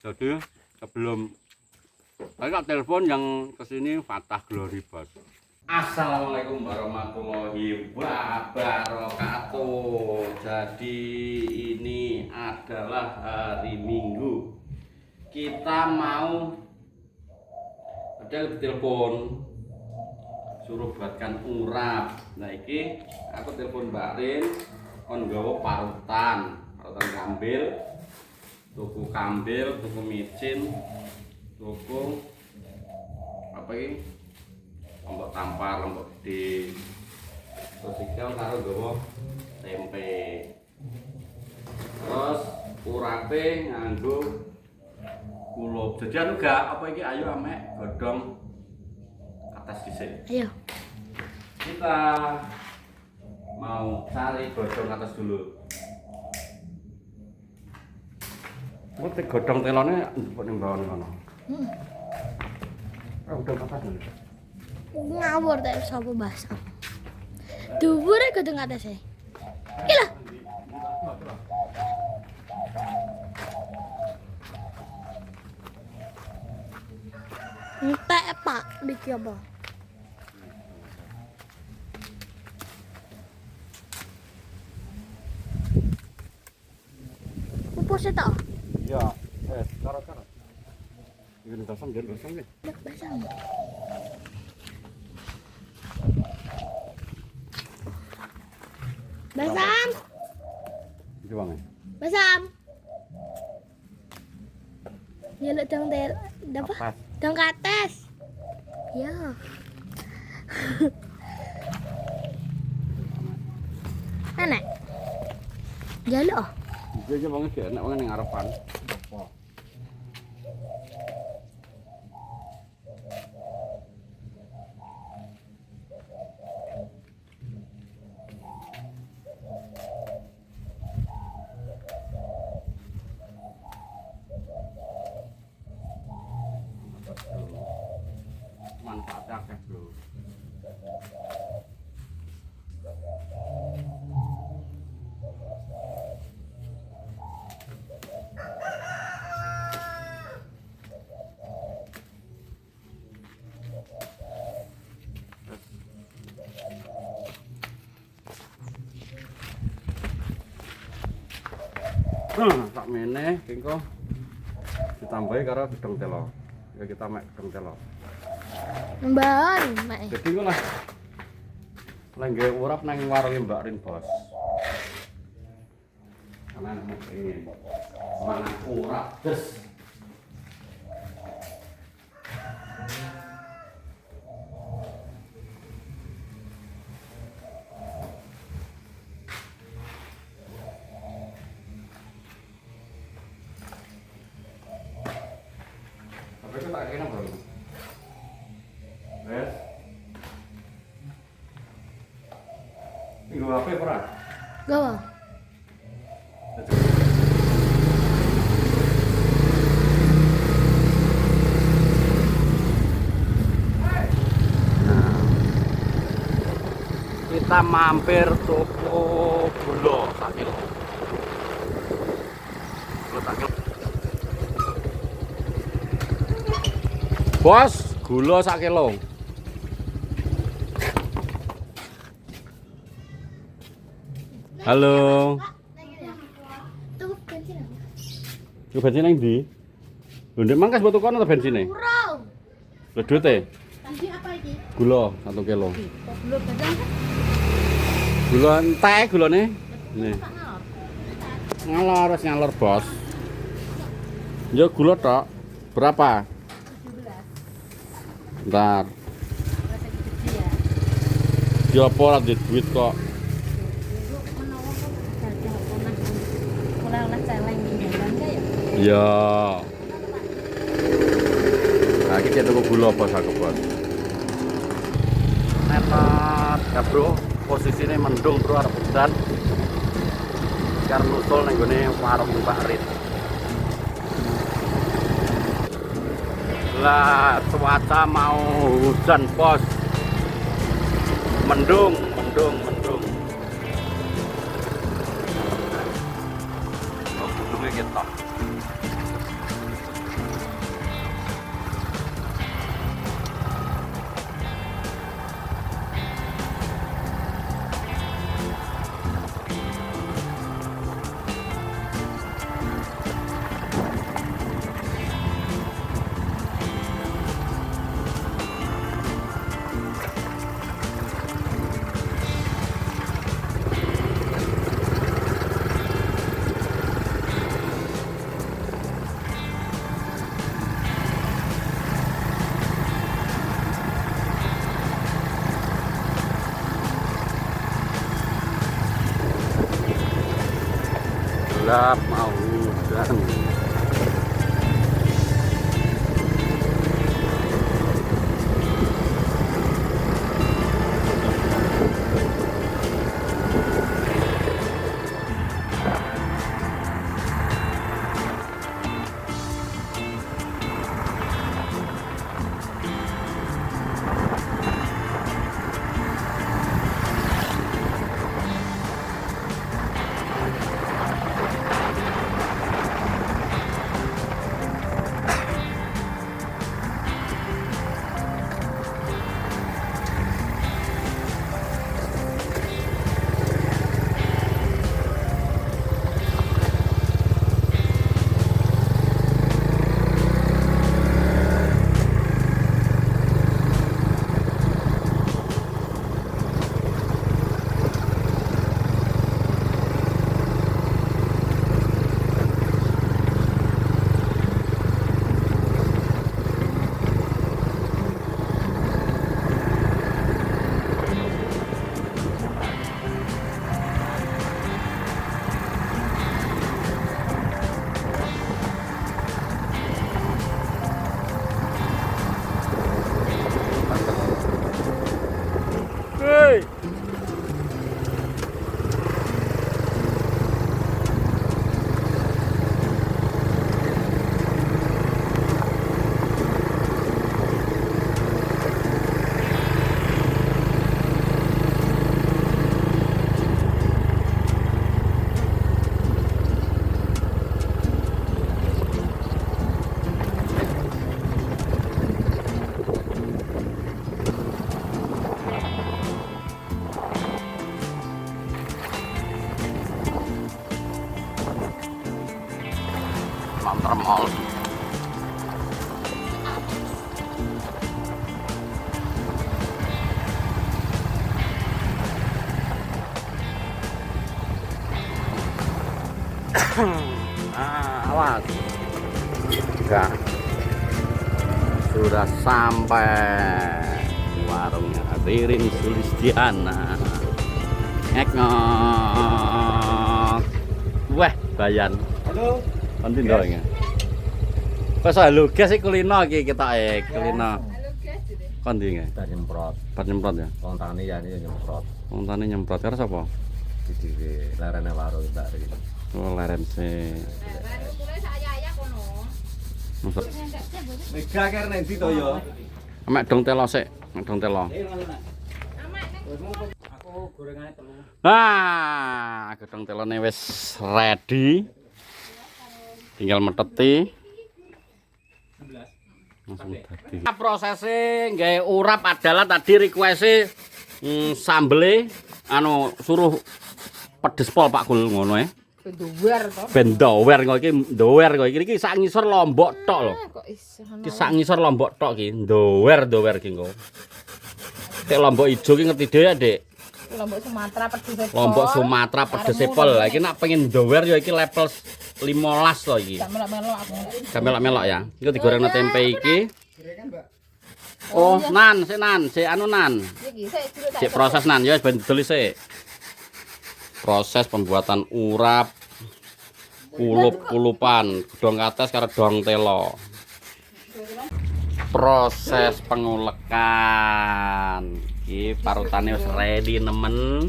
Jadi sebelum saya telepon yang kesini Fatah Glory Bos. Assalamualaikum warahmatullahi wabarakatuh. Jadi ini adalah hari Minggu. Kita mau ada telepon suruh buatkan urap. Nah iki aku telepon Mbak Rin kon nggawa parutan kambil. Tuku kambil, tuku micin, tuku apa ini? Lombok tampar, lombok gede. Terus ikan karo gawa tempe. Terus urape nganggo kulup. Jadi anu gak apa iki ayo amek godhong atas dhisik. Ayo. Kita mau cari godhong atas dulu. Kok godhong telone njupuk ning bawah kono. Udah apa dulu? Ngawur tak sapa basah. Dhuwure godhong atase. Iki lho. Entek Pak, iki apa? Opo sih tak? Ya, karo. Ini basam ya. Nek basah. Basam, Iki wange. basam. Nyeluk dong apa? Kapas. Dong kates. Ya. Enak. Jaluk. Iki wange gak enak wange ning ngarepan. Manfaatnya akeh, Bro. Tak meneh kengko ditambahi karo gedhong telo. Ya kita mek gedhong telo. Mbak, Mak. Jadi ku lah lengge urap nang warunge Mbak Rin, Bos. Karena ini mangan urap des. Tapi itu tak kena bro. Wes. Minggu apa ya, Pra? Gawa. Kita mampir toko gula sakilo. Bos, gula sak kilo. Halo. Tuh bensin. Yo bensin nang ndi? Lho ndek mangkas mbok tukono ta bensine? Kurang. Lho duite? Tadi apa iki? Gula 1 kilo. Kok belum badang kan? Gula entek gulane. Nih. Ngalor wis ngalor, Bos. Yo gula tok. Berapa? 17. Bentar. Rasa gede ya. Ya apa ora duit duit kok. Oleh-oleh celeng di jalan ya. Ya. Nah, iki tuku gula Bos aku, Bos. Netot ya, Bro. Posisine mendung, Bro, arep udan. Kar nusul nang gone warung Mbak Rin. Lah, cuaca mau hujan, Bos. Mendung. Oh, gunungnya gitu. gelap mau hujan. Hey. Mall. Awas. Enggak. Sudah sampai warungnya Ririn Sulistiana. Ngok. Weh, Bayan. Halo. Nanti ndongnya. Kok halo guys iki kulino iki ketoke, kulino. Halo guys. Kondi nge? Bar nyemprot. Bar nyemprot ya. Wong tani ya ini nyemprot. Wong tani nyemprot karo sapa? Di lerene warung Mbak Rin. Oh, leren se. Baru mulai saya kono. Masuk. Mega karena endi to yo? Amek dong telo sik, amek dong telo. Aku gorengane telu. Nah, gedong telone wis ready. Tinggal meteti. Langsung dadi. Prosesnya gawe urap adalah tadi request sambele anu suruh pedes pol Pak Kul ngono ya. Penduwer to. Ben dower kok iki, dower kok iki sak ngisor Lombok tok lho. Kok iso Iki sak ngisor Lombok tok iki, dower iki engko. Tek Lombok ijo ki ngerti dhewe ya, Dik. Lombok Sumatera pedes pol. Lombok Sumatera pedes pol. Lah iki nek pengen dower ya iki level 15 lho iki. Gak melok-melok aku. Gak melok-melok ya. Iki digorengno tempe iki. Oh, nan, sik anu nan. Iki sik jeruk tak. Sik proses nan ya ben didol sik. Proses pembuatan urap kulup-kulupan, gedhong kates karo dong telo. Proses pengulekan. Iki parutane wis ready nemen.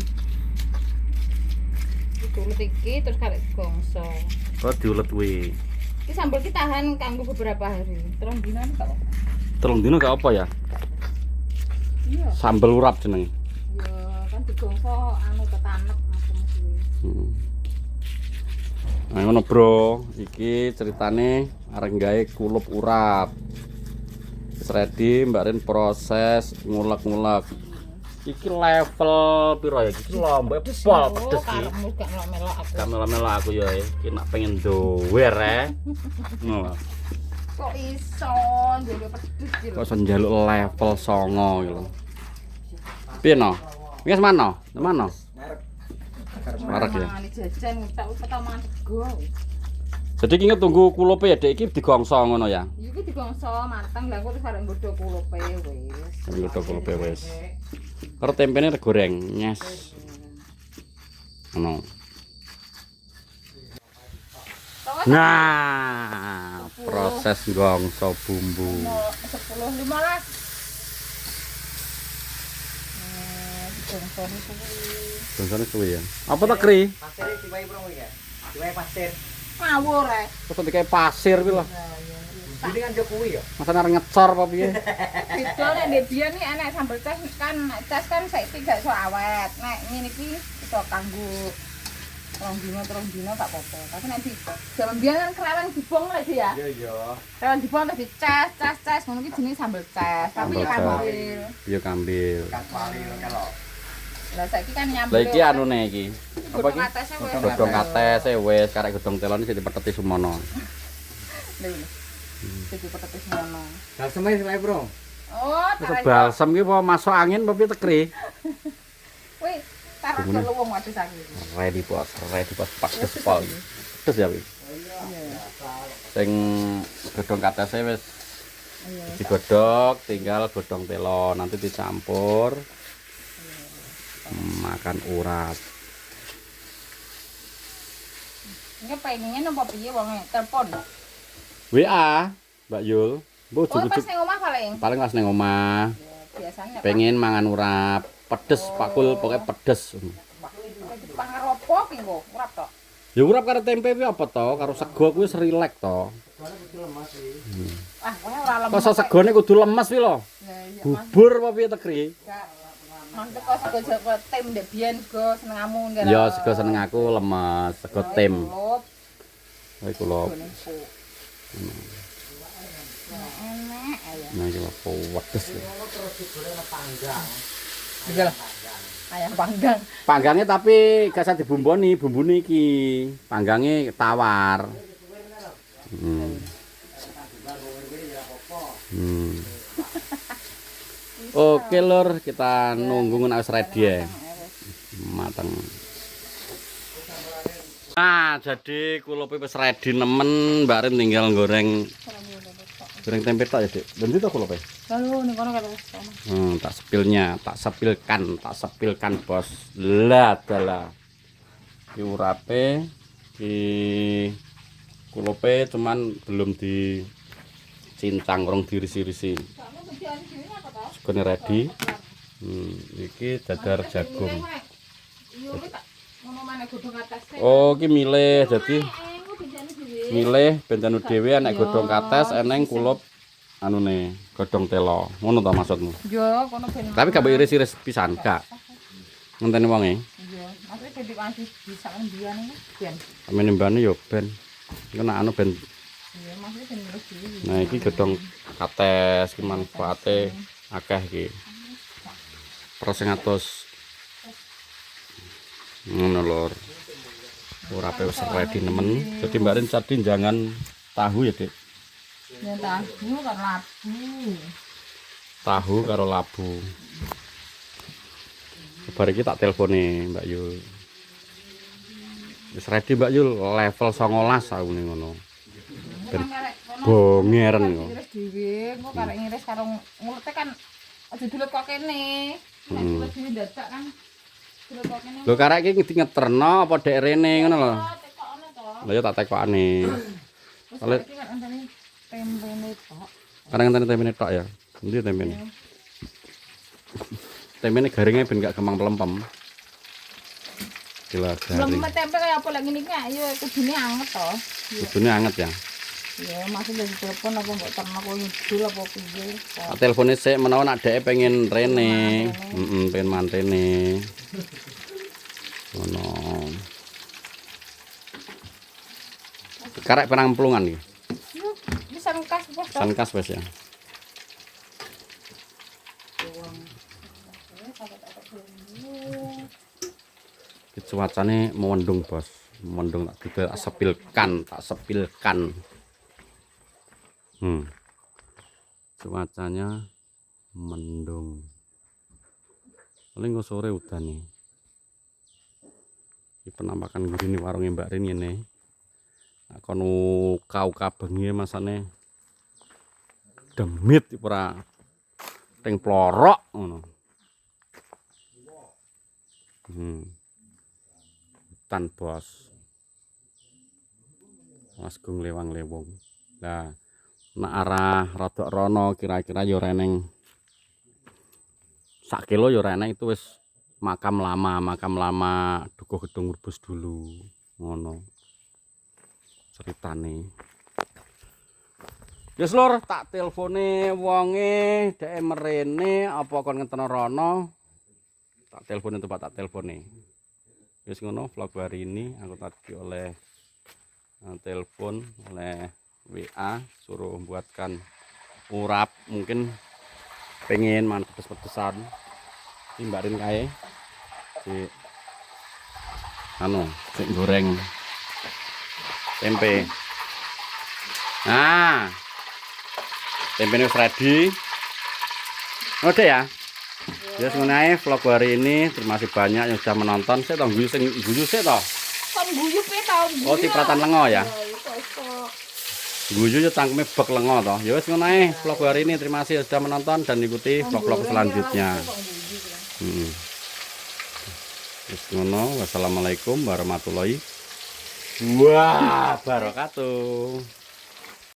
Diulet iki terus karek gongso. Kok diulet kuwi. Iki sambel ki tahan kanggo beberapa hari. Telung dina kok. Telung dino gak apa ya? Iya. Sambel urap jenenge. Ya kan digongso anu ketanek macam-macam. Nah ngono bro, iki ceritane arep gawe kulup urap. Wis ready, Mbak Rin proses ngulek-ngulek. Iki level piro ya? Iki lombok pol pedes iki. Karepmu gak melok-melok aku. Gak melo-melo aku ya, iki nak pengen dower Ngono. Kok iso njaluk pedes iki lho. Kok iso njaluk level 9 iki lho. Piye no? Wis mana? Mana? Marek ya. Mangane jajan tak pertama sego. Jadi iki tunggu kulupe ya, Dek, iki digongso ngono ya. Iki digongso mateng lha kok terus arek nggodho kulupe wis. Nggodho kulupe wis. Karo tempene digoreng, nyes. Ngono. Nah, proses gongso bumbu. 10 15. Digongso kuwi. Gongsone suwi ya. Apa to, Kri? Pasir diwai bro iki ya. Diwai pasir. Ngawur ae. Kok dikai pasir kuwi lho. Ini kan yo kuwi ya. Masa arep ngecor apa piye? Beda nek ndek biyen iki enek sambel cas kan saiki gak iso awet. Nek ngene iki iso kanggo rong dino gak apa-apa. Tapi nek di jaman biyen kan kreweng dibong lek ya. Iya iya. Kreweng dibong terus dicas ngono iki jenenge sambel cas. Tapi Sambel ya cas. kambil. Iya kambil. Kan wali kalau. Lah saiki kan nyambel. Lah iki anune iki. Apa Godhong iki? atese wis. Godhong katese wis karek godhong telon iki dipetheti semono. Lha iki. Jadi petetis ngono. Dal semai diwai bro. Oh, Iso balsem iki apa masuk angin apa piye tekri? Wih, taruh Bumbunya. dulu wong wadus aku. Ready bos pas despol. Terus ya wi. Sing godhong katese wis Iya. digodhog, tinggal godhong telo nanti dicampur. Makan urat. Ini pengennya nomor piye wong telepon. WA, Mbak Yul. Mbok Oh, pas ujug-ujug ning omah paling. paling pas ning omah. Biasanya Pengen mangan urap, pedes Pak Kul, pokoknya pedes. pangaropo ki kok, urap tok. Ya urap karo tempe kuwi apa to? Karo sego kuwi serilek to. Ah, kowe ora lemes. Kok segone kudu lemes kuwi lho. Lah iya, Mas. Bubur apa piye tekri? Mantep kok sego tim ndek biyen go senengamu ngene. Ya sego seneng aku lemes, sego tim. Kuwi kula. Enak ayo. Nah iki lho pedes. Iya lah. Ayam panggang. Panggangnya tapi gak usah dibumboni, bumbune iki. Panggangnya tawar. Oke lur, kita nunggu wis ready ya. Mateng. Nah, jadi kulupe wis ready nemen, Mbak Rin tinggal goreng tempe tok ya, Dik. Bendi to kulupe? Lalu ning kono kata Tak sepilkan, Bos. Lah dalah. Ki urape, ki kulupe cuman belum dicincang, urung dirisi-risi. Segone ready. Iki dadar jagung. Oh, iki milih dadi milih bentenu dhewe enek godhong kates, eneng kulup anune godhong telo. Ngono ta maksudmu? Yo, kono ben. Tapi gak mbok iris-iris pisan, gak. Ngenteni wonge. Iya, maksudnya jadi masih bisa mbiyen iki ben. Amene mbane yo ben. Iku nek anu ben. Iya, maksudnya ben terus iki. Nah, iki godhong kates ki manfaate akeh iki. Terus sing atus. Ngono lur. Urape wis ready nemen. Jadi Mbak Rin tadi jangan tahu ya, Dik. Ya tahu kan labu. Tahu karo labu. Bar iki tak telpone Mbak Yul. Wis ready Mbak Yul, level 19 aku ning ngono. Ben bongeren kok. Iris dhewe, engko karek ngiris karo ngulete kan aja dulet kok kene. Nek dulet dhewe dadak kan. Dulet kok kene. Lho karek iki ngeterno apa dek rene ngono lho. Tekokne to. Lah ya tak tekokane. Soale iki kan antene tempene tok. Kareng ngenteni tempene tok ya. Endi tempene? Tempene garingnya ben gak gampang pelempem. Gila garing. Belum tempe kaya apa lek ngene iki ayo kudune anget to. Kudune anget ya. Ya, masih dari telepon apa mbok terno kok ngidul apa piye. Tak telepone sik menawa nak dheke pengen rene. Pengen mantene. Ngono. Karek perang plungan iki. Bisa ngkas bos. Sankas wis ya. Cuacane mendung, Bos. Mendung tak sepilkan. Cuacanya mendung. Paling kok sore udan nih. Iki penampakan gurine warunge Mbak Rin ngene. Kono kau bengi masane demit ora teng plorok ngono. Hutan Bos. Wasgung lewang-lewong. Nah, nek arah rodok rono kira-kira yo reneng sak kilo yo reneng itu wis makam lama Dukuh Gedung Rebus dulu. Ngono. Ceritane. Wis lur, tak telpone wonge dhek merene apa kon ngenteno rono. Tak telpone itu Pak, tak telpone. Wis ngono vlog hari ini aku tadi oleh telepon oleh WA suruh buatkan urap, mungkin pengen mangan pedes-pedesan timbarin kae si anu si goreng tempe. Nah, tempenya ready. Udah ya. Ya semuanya vlog hari ini. Terima kasih banyak yang sudah menonton. Saya tong guyu sing guyu sik to. Kon guyu pe tau. Oh, cipratan lengo ya. Guyu yo cangkeme bek lengo to. Ya wis ngono ae vlog hari ini. Terima kasih sudah menonton dan ikuti vlog-vlog selanjutnya. Wis ngono. Wassalamualaikum warahmatullahi wabarakatuh.